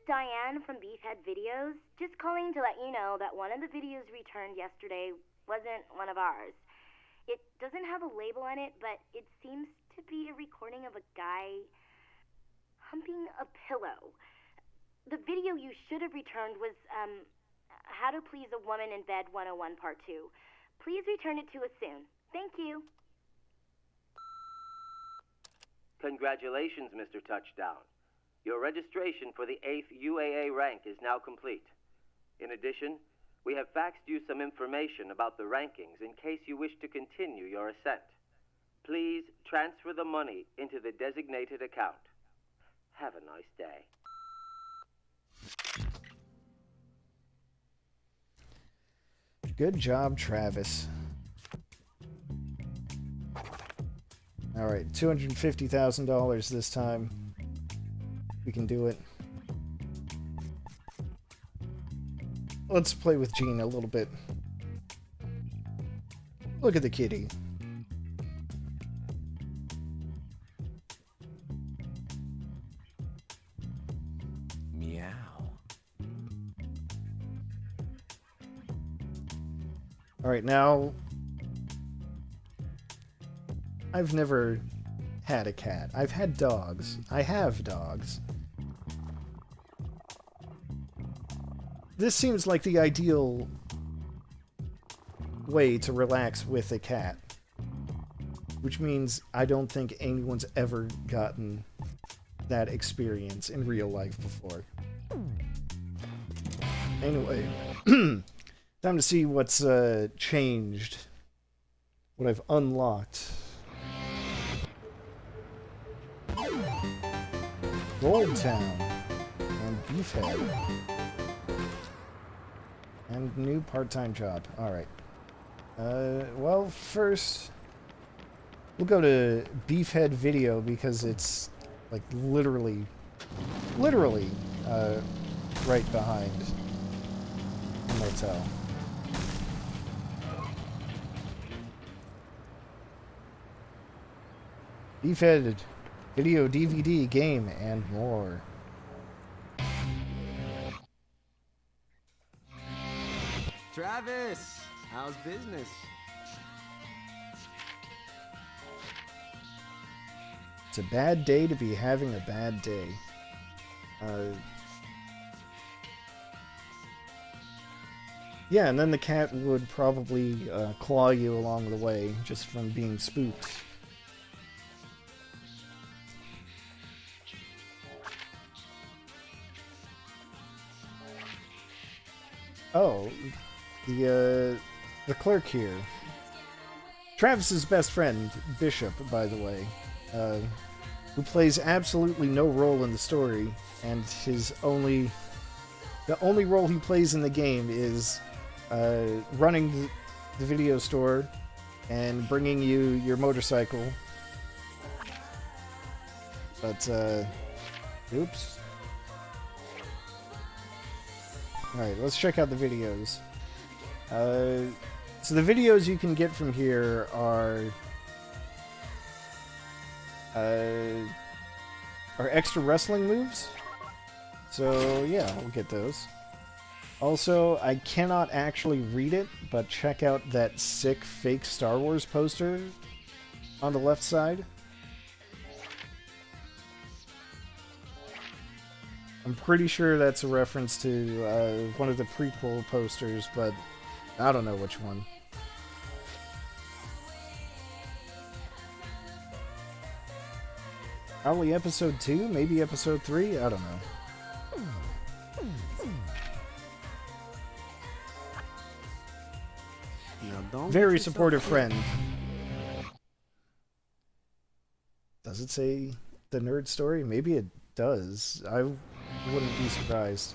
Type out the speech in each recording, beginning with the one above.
Diane from Beefhead Videos. Just calling to let you know that one of the videos returned yesterday wasn't one of ours. It doesn't have a label on it, but it seems to be a recording of a guy humping a pillow. The video you should have returned was, How to Please a Woman in Bed 101 Part 2. Please return it to us soon. Thank you. Congratulations, Mr. Touchdown. Your registration for the 8th UAA rank is now complete. In addition, we have faxed you some information about the rankings in case you wish to continue your ascent. Please transfer the money into the designated account. Have a nice day. Good job, Travis. Alright, $250,000 this time. We can do it. Let's play with Gene a little bit. Look at the kitty. Meow. Alright, now... I've never had a cat. I've had dogs. I have dogs. This seems like the ideal way to relax with a cat. Which means I don't think anyone's ever gotten that experience in real life before. Anyway, time to see what's changed. What I've unlocked. Gold Town and Beefhead. And new part-time job. Alright. Well, first, we'll go to Beefhead Video because it's, like, literally, right behind the motel. Beefhead Video, DVD, game, and more. Travis, how's business? It's a bad day to be having a bad day. Yeah, and then the cat would probably claw you along the way just from being spooked. Oh, the clerk here. Travis's best friend, Bishop, by the way, who plays absolutely no role in the story, and the only role he plays in the game is running the video store and bringing you your motorcycle. But, oops. Alright, let's check out the videos. So the videos you can get from here are extra wrestling moves. So yeah, we'll get those. Also, I cannot actually read it, but check out that sick fake Star Wars poster on the left side. I'm pretty sure that's a reference to one of the prequel posters, but I don't know which one. Probably episode 2, maybe episode 3, I don't know. Very supportive friend. Does it say the nerd story? Maybe it does. I wouldn't be surprised.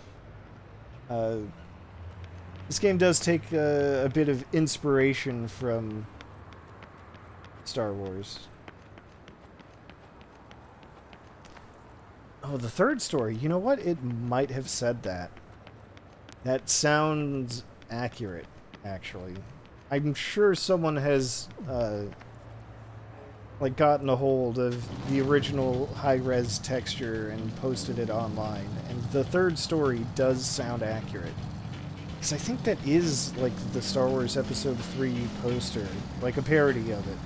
This game does take a bit of inspiration from Star Wars. Oh, the third story. You know what? It might have said that. That sounds accurate, actually. I'm sure someone has like gotten a hold of the original high-res texture and posted it online, and the third story does sound accurate. Because I think that is like the Star Wars Episode 3 poster, like a parody of it.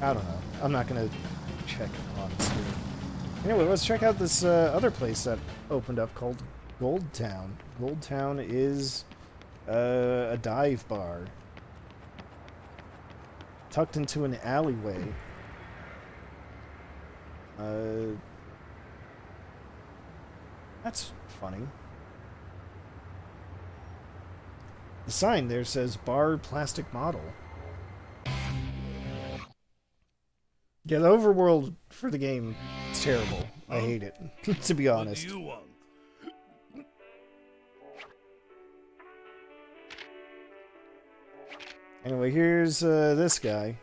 I don't know. I'm not gonna check on the screen. Anyway, let's check out this other place that opened up called Gold Town. Gold Town is a dive bar tucked into an alleyway. That's funny. The sign there says Bar Plastic Model. Yeah, the overworld for the game is terrible. I hate it, to be honest. What do you want? Anyway, here's this guy.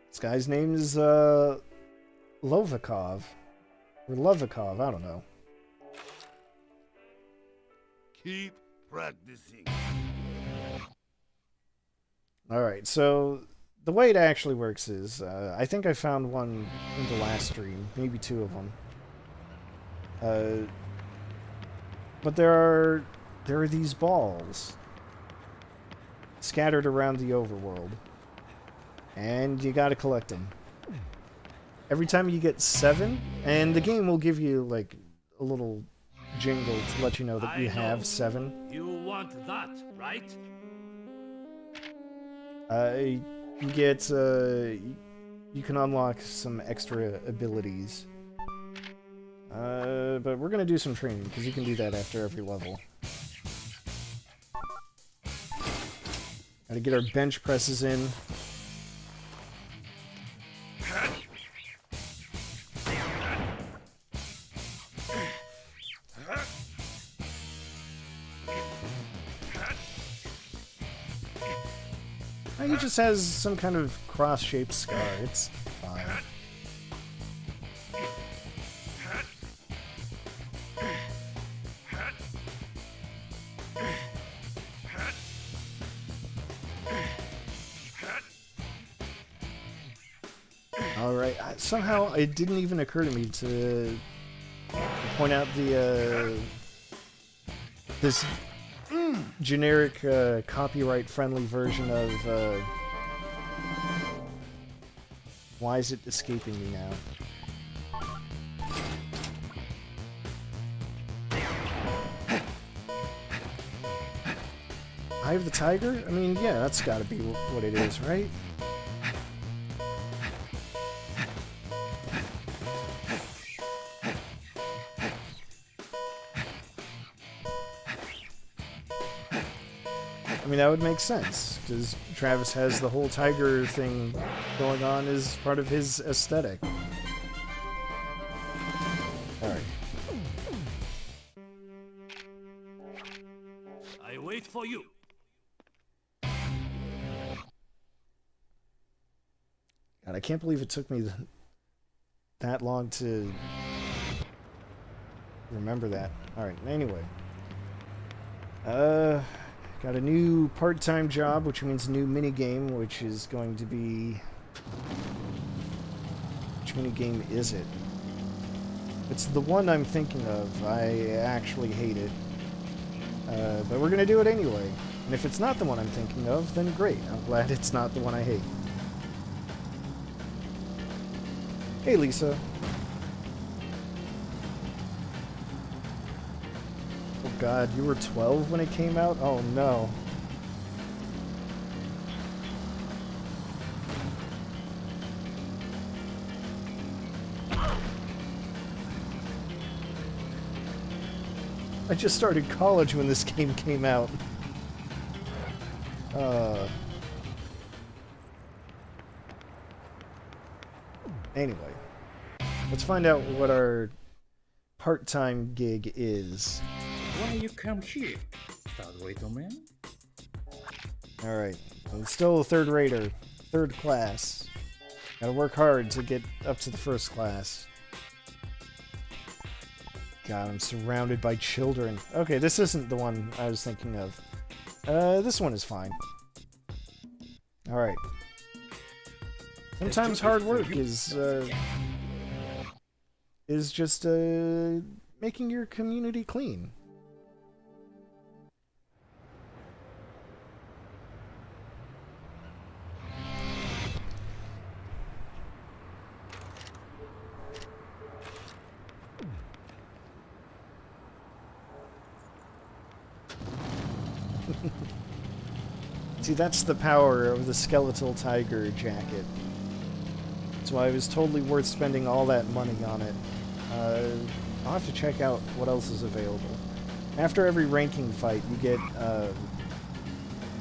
This guy's name is Lovikov. Or Lovikov, I don't know. Keep practicing. Alright, so the way it actually works is, I think I found one in the last stream, maybe two of them. But there are these balls scattered around the overworld, and you gotta collect them. Every time you get 7, and the game will give you like a little jingle to let you know that you have 7. You want that, right? You get, you can unlock some extra abilities. But we're gonna do some training, because you can do that after every level. Gotta get our bench presses in. He just has some kind of cross-shaped scar. It's fine. Alright, somehow it didn't even occur to me to point out the, this generic, copyright-friendly version of, why is it escaping me now? Eye of the Tiger? I mean, yeah, that's gotta be what it is, right? I mean, that would make sense, because Travis has the whole tiger thing going on as part of his aesthetic. Alright. I wait for you. God, I can't believe it took me that long to remember that. Alright, anyway. Got a new part-time job, which means a new minigame, which is going to be... Which minigame is it? It's the one I'm thinking of. I actually hate it. But we're gonna do it anyway. And if it's not the one I'm thinking of, then great. I'm glad it's not the one I hate. Hey, Lisa. Oh god, you were 12 when it came out? Oh no. I just started college when this game came out. Anyway, let's find out what our part-time gig is. Why you come here, third waiter man? Alright, I'm still a third rater, third class. Gotta work hard to get up to the first class. God, I'm surrounded by children. Okay, this isn't the one I was thinking of. This one is fine. Alright. Sometimes hard work is just, making your community clean. See, that's the power of the skeletal tiger jacket. That's why it was totally worth spending all that money on it. I'll have to check out what else is available. After every ranking fight, you get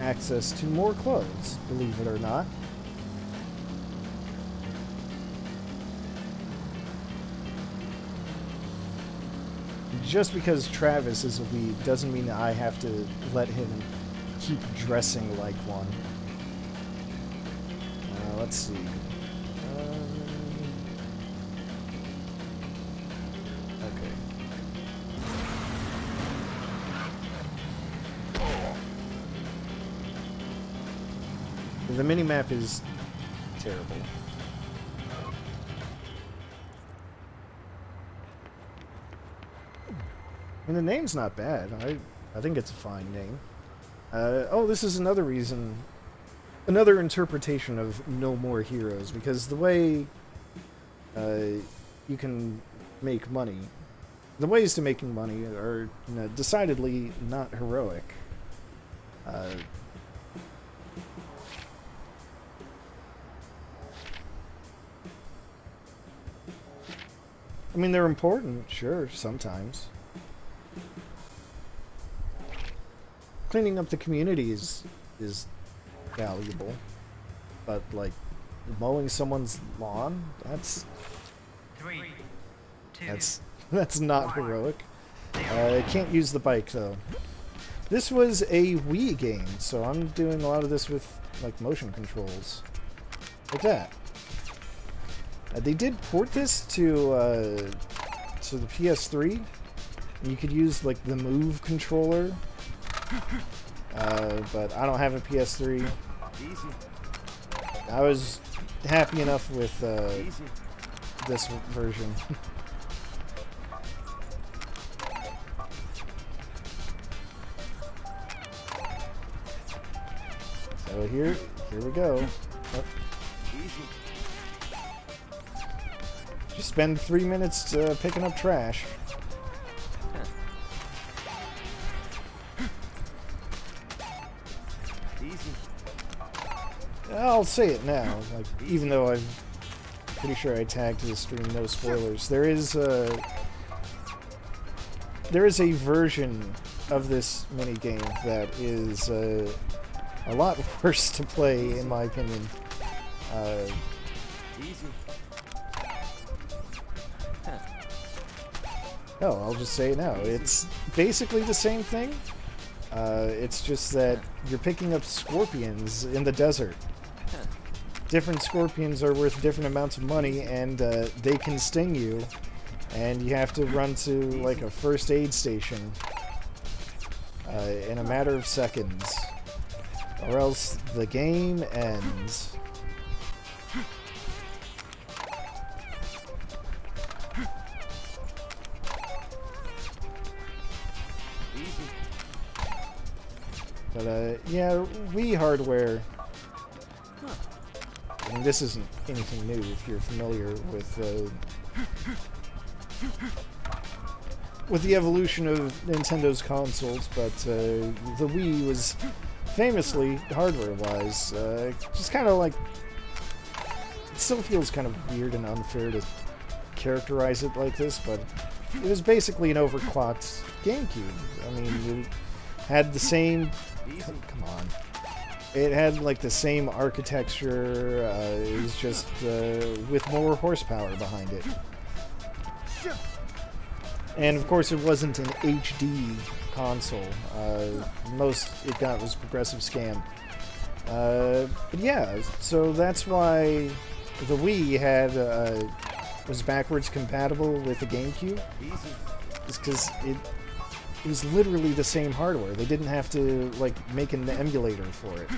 access to more clothes, believe it or not. Just because Travis is a weeb doesn't mean that I have to let him keep dressing like one. Let's see. Okay. The minimap is terrible. I mean, the name's not bad. I think it's a fine name. Oh, this is another reason, another interpretation of No More Heroes, because the way you can make money, the ways to making money are, you know, decidedly not heroic. I mean, they're important, sure, sometimes. Cleaning up the community is valuable, but like mowing someone's lawn, that's not heroic. I can't use the bike though. This was a Wii game, so I'm doing a lot of this with like motion controls, like that. They did port this to the PS3. You could use like the Move controller. But I don't have a PS3. I was happy enough with this version. So here we go. Oh. Just spend 3 minutes picking up trash. I'll say it now, like, even though I'm pretty sure I tagged the stream no spoilers. There is a version of this minigame that is a lot worse to play, in my opinion. Oh, I'll just say it now. It's basically the same thing. It's just that you're picking up scorpions in the desert. Different scorpions are worth different amounts of money, and they can sting you, and you have to run to like a first aid station in a matter of seconds, or else the game ends. But yeah, Wii hardware. I mean, this isn't anything new if you're familiar with the evolution of Nintendo's consoles, but the Wii was famously, hardware-wise, just kind of like... It still feels kind of weird and unfair to characterize it like this, but it was basically an overclocked GameCube. I mean, it had the same... Come on. It had like the same architecture, it was just with more horsepower behind it. And of course it wasn't an HD console. Most it got was progressive scan. But yeah, so that's why the Wii had was backwards compatible with the GameCube. It's because it was literally the same hardware. They didn't have to like make an emulator for it.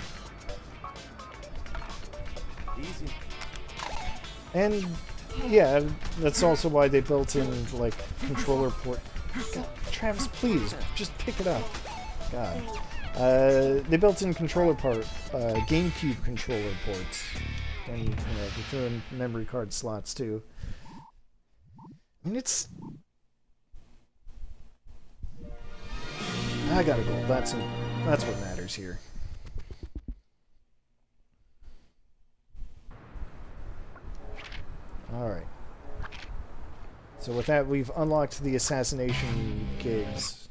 Easy. And yeah, that's also why they built in like controller port. God, Travis, please just pick it up. God, they built in GameCube controller ports, and you know, they threw in memory card slots too. I mean, it's. I got a goal. That's what matters here. Alright. So with that, we've unlocked the assassination gigs.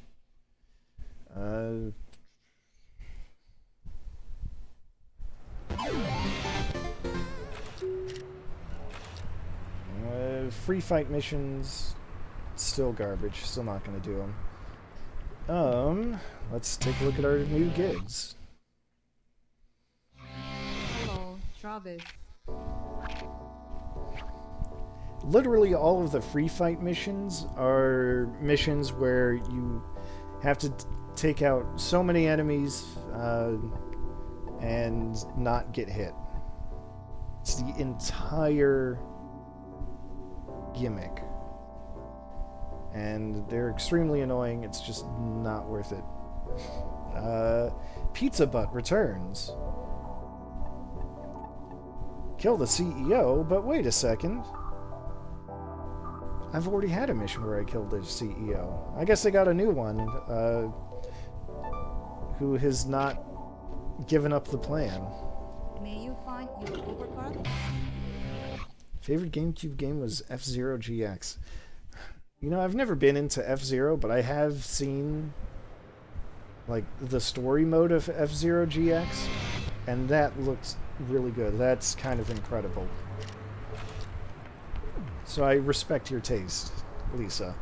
Free fight missions, still garbage. Still not going to do them. Let's take a look at our new gigs. Hello, Travis. Literally all of the free fight missions are missions where you have to take out so many enemies and not get hit. It's the entire gimmick. And they're extremely annoying. It's just not worth it. Pizza Butt returns. Kill the CEO, but wait a second. I've already had a mission where I killed the CEO. I guess they got a new one, who has not given up the plan. May you find your overcard? Favorite GameCube game was F-Zero GX. You know, I've never been into F-Zero, but I have seen, like, the story mode of F-Zero GX, and that looks really good. That's kind of incredible. So I respect your taste, Lisa.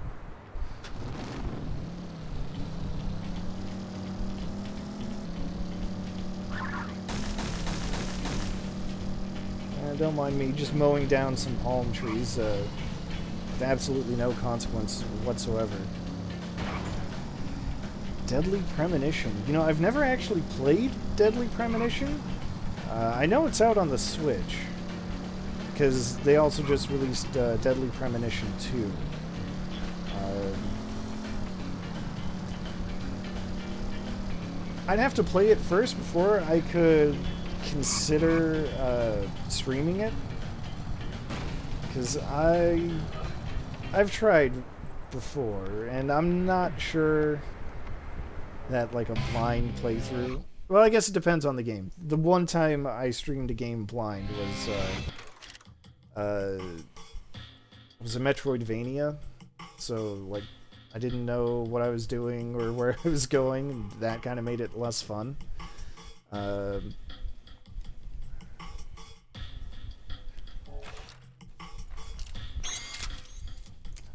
Don't mind me just mowing down some palm trees with absolutely no consequence whatsoever. Deadly Premonition. You know, I've never actually played Deadly Premonition. I know it's out on the Switch, because they also just released Deadly Premonition 2. I'd have to play it first before I could consider streaming it, because I've tried before, and I'm not sure that like a blind playthrough. Well, I guess it depends on the game. The one time I streamed a game blind was a Metroidvania, so like I didn't know what I was doing or where I was going, and that kind of made it less fun.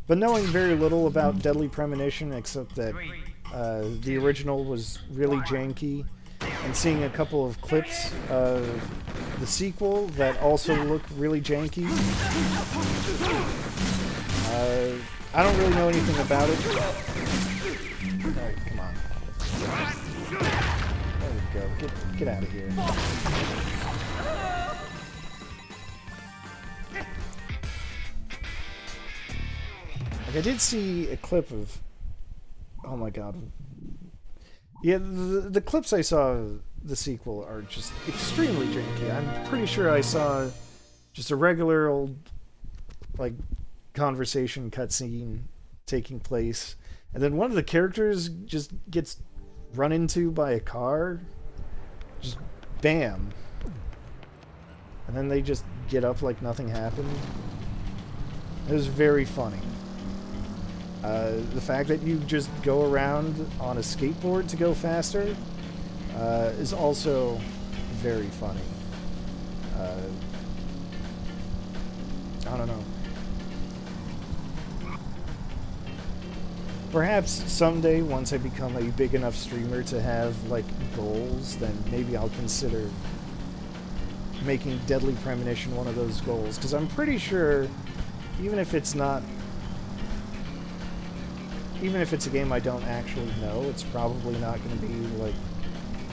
But knowing very little about Deadly Premonition, except that the original was really janky, and seeing a couple of clips of the sequel that also look really janky, I don't really know anything about it. Oh, come on. There we go. Get out of here. Like, I did see a clip of... Oh my god. Yeah, the clips I saw of the sequel are just extremely janky. I'm pretty sure I saw just a regular old, like, conversation cutscene taking place, and then one of the characters just gets run into by a car. Just bam. And then they just get up like nothing happened. It was very funny. The fact that you just go around on a skateboard to go faster is also very funny. I don't know. Perhaps someday, once I become a big enough streamer to have, like, goals, then maybe I'll consider making Deadly Premonition one of those goals, because I'm pretty sure, even if it's not, even if it's a game I don't actually know, it's probably not going to be like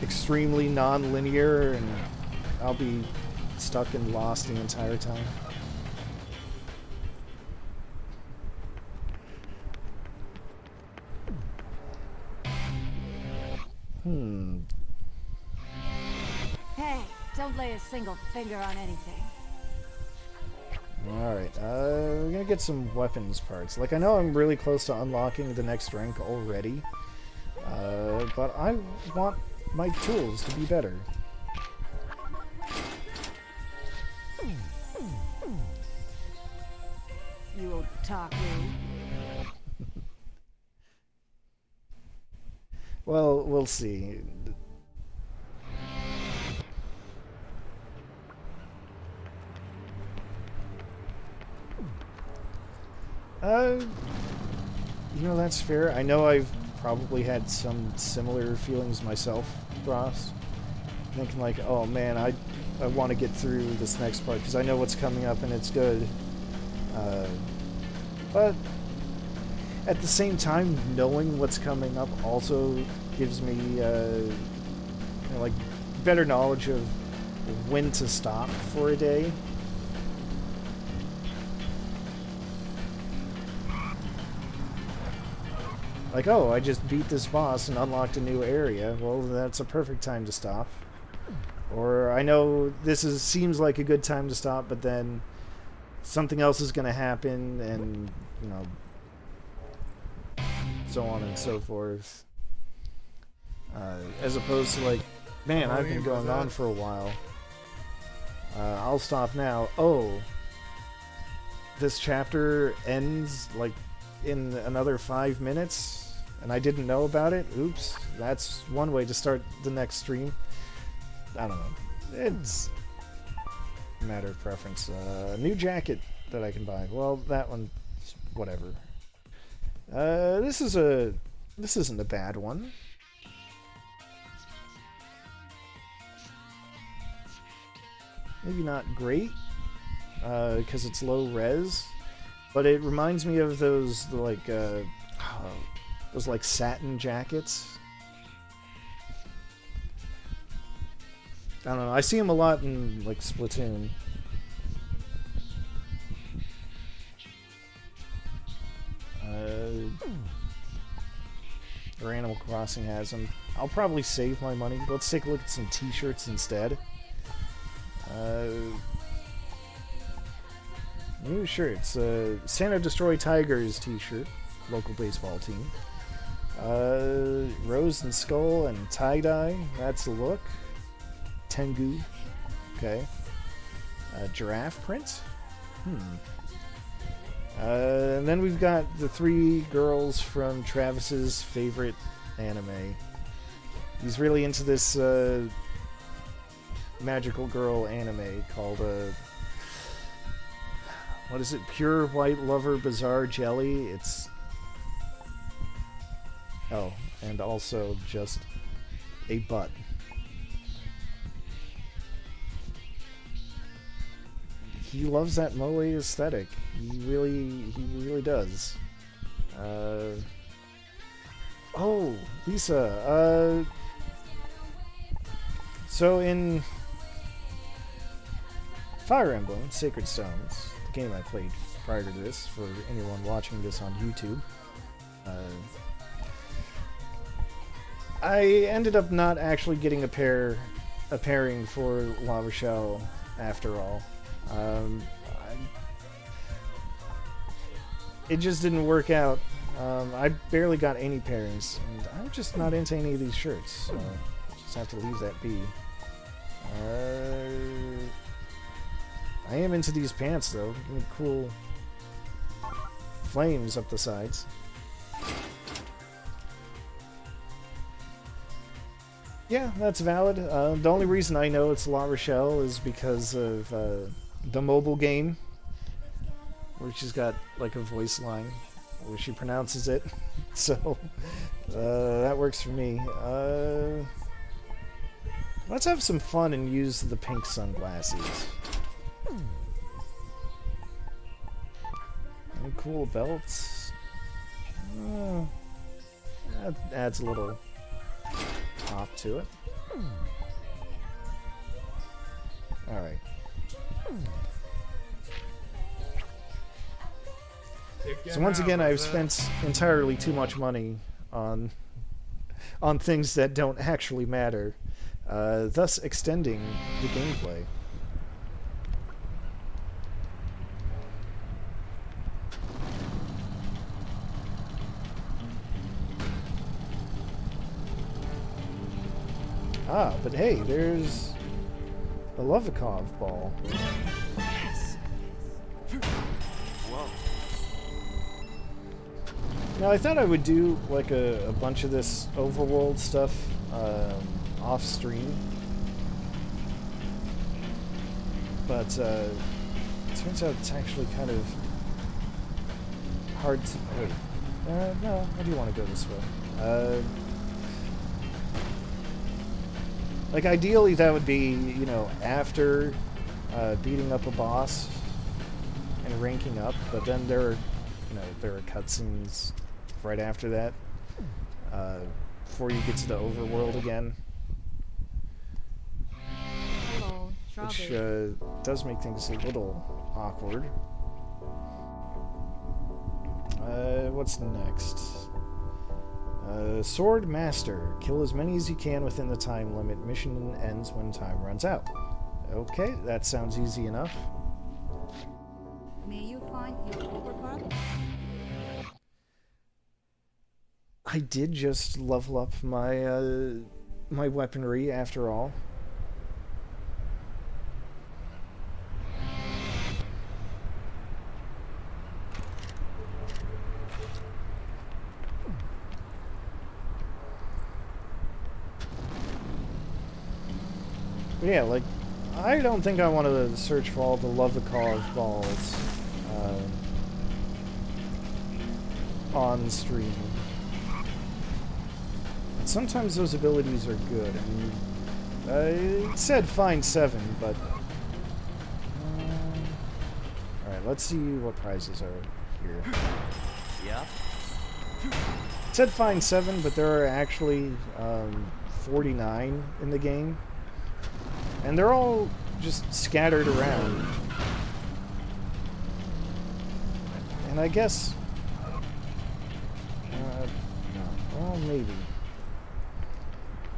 extremely non-linear, and I'll be stuck and lost the entire time. Hey, don't lay a single finger on anything. Alright, we're gonna get some weapons parts. Like, I know I'm really close to unlocking the next rank already, but I want my tools to be better. You otaku. Well, we'll see. You know, that's fair. I know I've probably had some similar feelings myself, Ross. Thinking like, oh man, I want to get through this next part because I know what's coming up and it's good. But at the same time, knowing what's coming up also gives me, you know, like, better knowledge of when to stop for a day. Like, oh, I just beat this boss and unlocked a new area. Well, that's a perfect time to stop. Or I know this seems like a good time to stop, but then something else is going to happen, and, you know, so on and so forth. As opposed to like, man, I've been going on for a while. I'll stop now. Oh, this chapter ends like in another 5 minutes, and I didn't know about it. Oops. That's one way to start the next stream. I don't know. It's a matter of preference. New jacket that I can buy. Well, that one, whatever. This isn't a bad one. Maybe not great, because it's low res, but it reminds me of those like satin jackets. I don't know. I see them a lot in like Splatoon. Or Animal Crossing has them. I'll probably save my money. Let's take a look at some t-shirts instead. New shirts. Santa Destroy Tigers t-shirt. Local baseball team. Rose and Skull and tie-dye. That's the look. Tengu. Okay. Giraffe print. And then we've got the three girls from Travis's favorite anime. He's really into this magical girl anime called what is it? Pure White Lover Bizarre Jelly. It's and also just a butt. He loves that moe aesthetic. He really does. Oh, Lisa. So in Fire Emblem Sacred Stones, the game I played prior to this, for anyone watching this on YouTube, I ended up not actually getting a pairing for La Rochelle after all. It just didn't work out. I barely got any pairings, and I'm just not into any of these shirts, so just have to leave that be. I am into these pants, though. Give me cool flames up the sides. Yeah, that's valid. The only reason I know it's La Rochelle is because of the mobile game, where she's got like a voice line where she pronounces it. So that works for me. Let's have some fun and use the pink sunglasses. Any cool belts? That adds a little pop to it. Alright. So once again, I've spent entirely too much money on things that don't actually matter, thus extending the gameplay. Ah, but hey, there's a Lovikov ball. Yes. Whoa. Now, I thought I would do like a bunch of this overworld stuff off stream, but it turns out it's actually kind of hard to. Wait, no, I do want to go this way. Like, ideally, that would be, you know, after beating up a boss and ranking up, but then there are cutscenes right after that, before you get to the overworld again, Hello, which Travis. does make things a little awkward. What's next? Sword Master. Kill as many as you can within the time limit. Mission ends when time runs out. Okay, that sounds easy enough. May you find your overcard? I did just level up my my weaponry after all. But yeah, like, I don't think I want to search for all the Lovikov balls on stream. Sometimes those abilities are good. I mean, I said find 7, but alright, let's see what prizes are here. Yeah. It said find 7, but there are actually 49 in the game. And they're all just scattered around. And I guess... no. Well, maybe.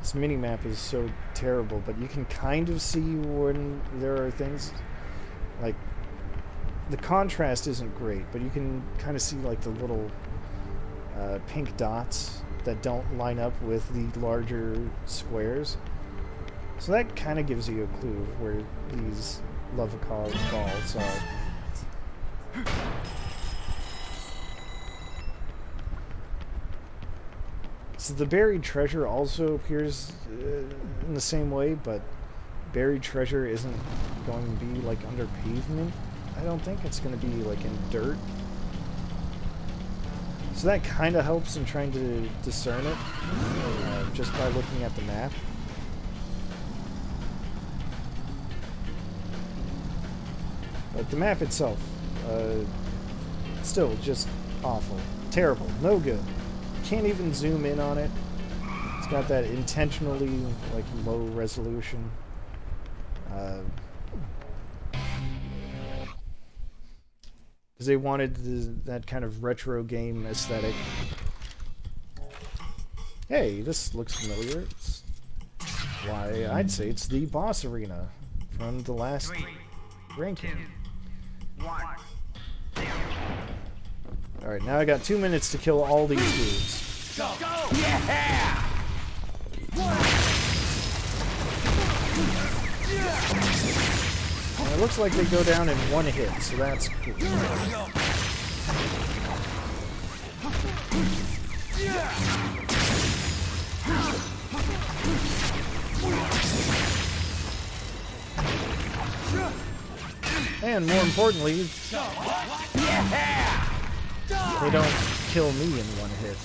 This mini-map is so terrible, but you can kind of see when there are things... Like, the contrast isn't great, but you can kind of see, like, the little pink dots that don't line up with the larger squares. So that kind of gives you a clue of where these Lovikov balls are. So the buried treasure also appears in the same way, but buried treasure isn't going to be like under pavement. I don't think it's going to be like in dirt. So that kind of helps in trying to discern it just by looking at the map. But the map itself, still just awful. Terrible. No good. Can't even zoom in on it. It's got that intentionally, like, low resolution. Because they wanted that kind of retro game aesthetic. Hey, this looks familiar. Why, I'd say it's the boss arena from the last ranking. Alright, now I got 2 minutes to kill all these dudes. Go! Yeah! And it looks like they go down in one hit, so that's cool. And more importantly, they don't kill me in one hit.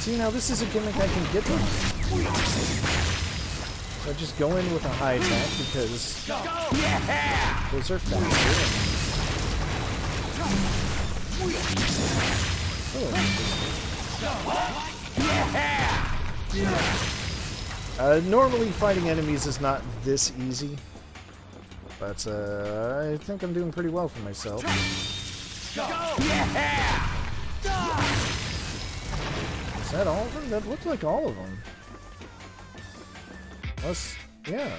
See, now this is a gimmick I can get behind. So I just go in with a high attack because those are faster. Normally fighting enemies is not this easy, but I think I'm doing pretty well for myself. Is that all of them? That looked like all of them. Plus, yeah.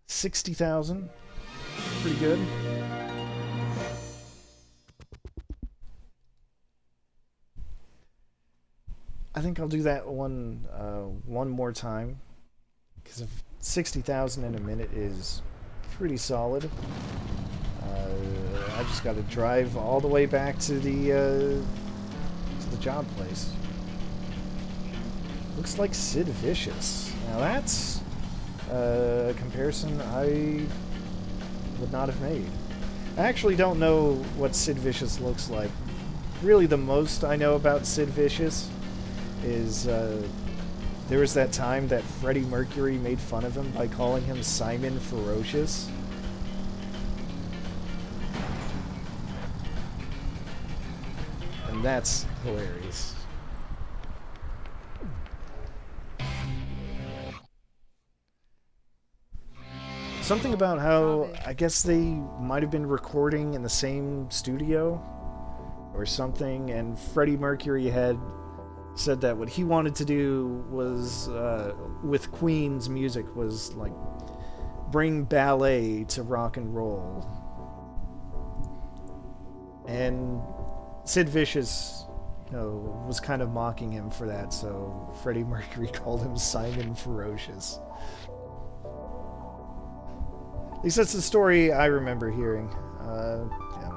$60,000. Pretty good. I think I'll do that one more time, because 60,000 in a minute is pretty solid. I just got to drive all the way back to the job place. Looks like Sid Vicious. Now that's a comparison I would not have made. I actually don't know what Sid Vicious looks like. Really, the most I know about Sid Vicious is there was that time that Freddie Mercury made fun of him by calling him Simon Ferocious. And that's hilarious. Something about how, I guess they might have been recording in the same studio or something, and Freddie Mercury had said that what he wanted to do was, with Queen's music, was like bring ballet to rock and roll. And Sid Vicious, was kind of mocking him for that, so Freddie Mercury called him Simon Ferocious. At least that's the story I remember hearing. Yeah,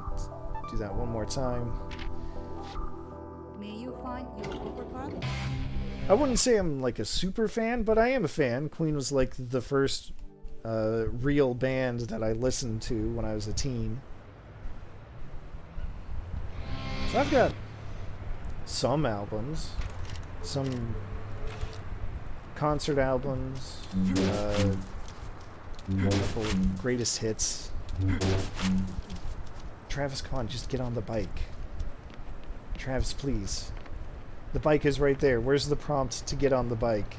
let's do that one more time. May you find your overcard? I wouldn't say I'm like a super fan, but I am a fan. Queen was like the first real band that I listened to when I was a teen. So I've got some albums, some concert albums, wonderful greatest hits. Travis, come on, just get on the bike. Travis, please. The bike is right there. Where's the prompt to get on the bike?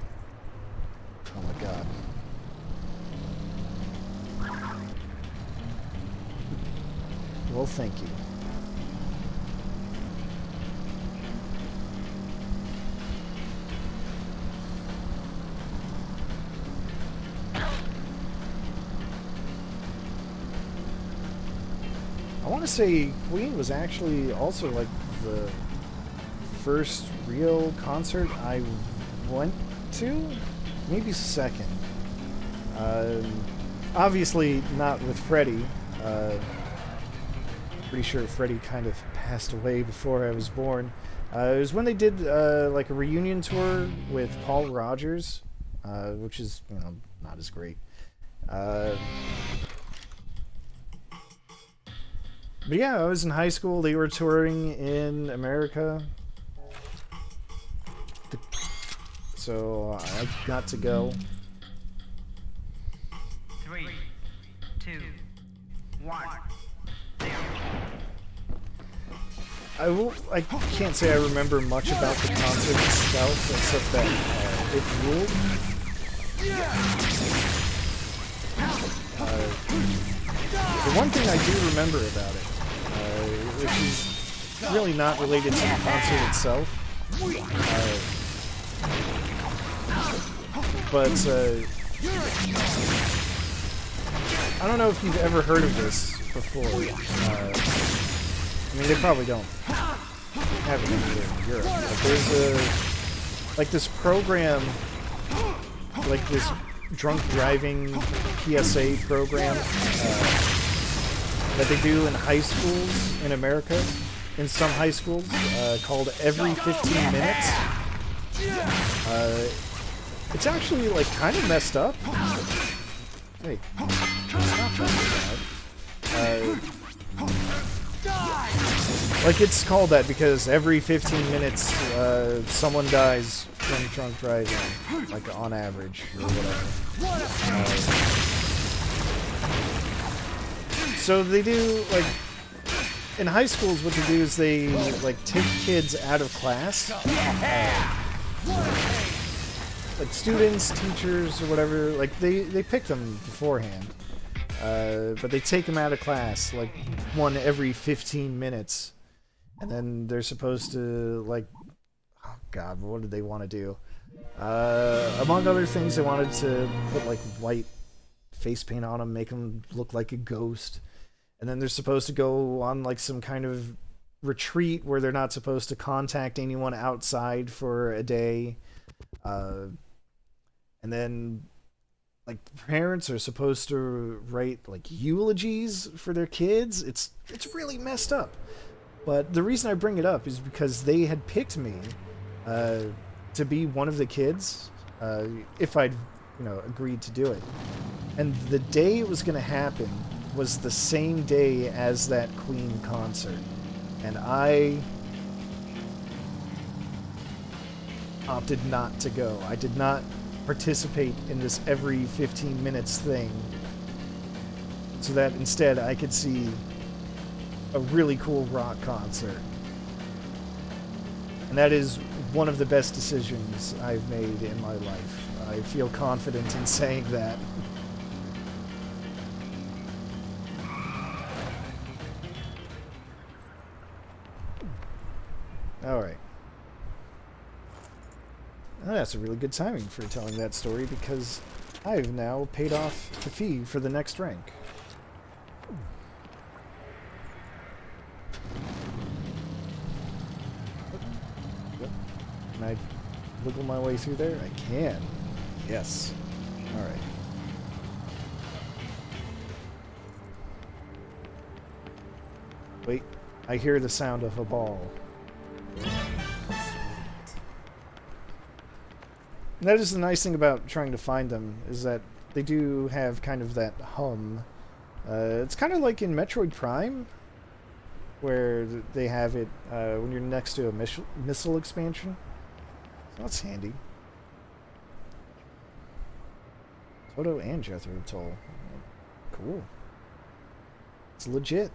Oh my god. Well, thank you. I want to say Queen was actually also like the first real concert I went to, maybe second. Obviously not with Freddie. Pretty sure Freddie kind of passed away before I was born. It was when they did like a reunion tour with Paul Rogers, which is not as great. But yeah, I was in high school. They were touring in America. So I got to go. 3, 2, 1. I can't say I remember much about the concert itself, except that it ruled. The one thing I do remember about it, which is really not related to the concert itself, but I don't know if you've ever heard of this before. I mean, they probably don't have it anywhere in Europe, but there's like this program, like this drunk driving PSA program that they do in high schools in America, in some high schools, called Every 15 Minutes. It's actually like kind of messed up. Hey, it's not that bad. Like, it's called that because every 15 minutes, someone dies from drunk driving, like, on average, or whatever. So they do, like, in high schools, what they do is they, like, take kids out of class. Like, students, teachers, or whatever, like, they pick them beforehand. But they take them out of class, like, one every 15 minutes. And then they're supposed to, like, oh god, what did they want to do? Among other things, they wanted to put, like, white face paint on them, make them look like a ghost. And then they're supposed to go on, like, some kind of retreat where they're not supposed to contact anyone outside for a day. And then, like, parents are supposed to write, like, eulogies for their kids. It's really messed up. But the reason I bring it up is because they had picked me to be one of the kids if I'd, agreed to do it. And the day it was going to happen was the same day as that Queen concert. And I opted not to go. I did not participate in this every 15 minutes thing, so that instead I could see a really cool rock concert. And that is one of the best decisions I've made in my life. I feel confident in saying that. Alright. Well, that's a really good timing for telling that story, because I've now paid off the fee for the next rank. Yep. Can I wiggle my way through there? I can. Yes. Alright. Wait, I hear the sound of a ball. And that is the nice thing about trying to find them, is that they do have kind of that hum. It's kind of like in Metroid Prime, where they have it when you're next to a missile expansion. So that's handy. Toto and Jethro Tull. Cool. It's legit.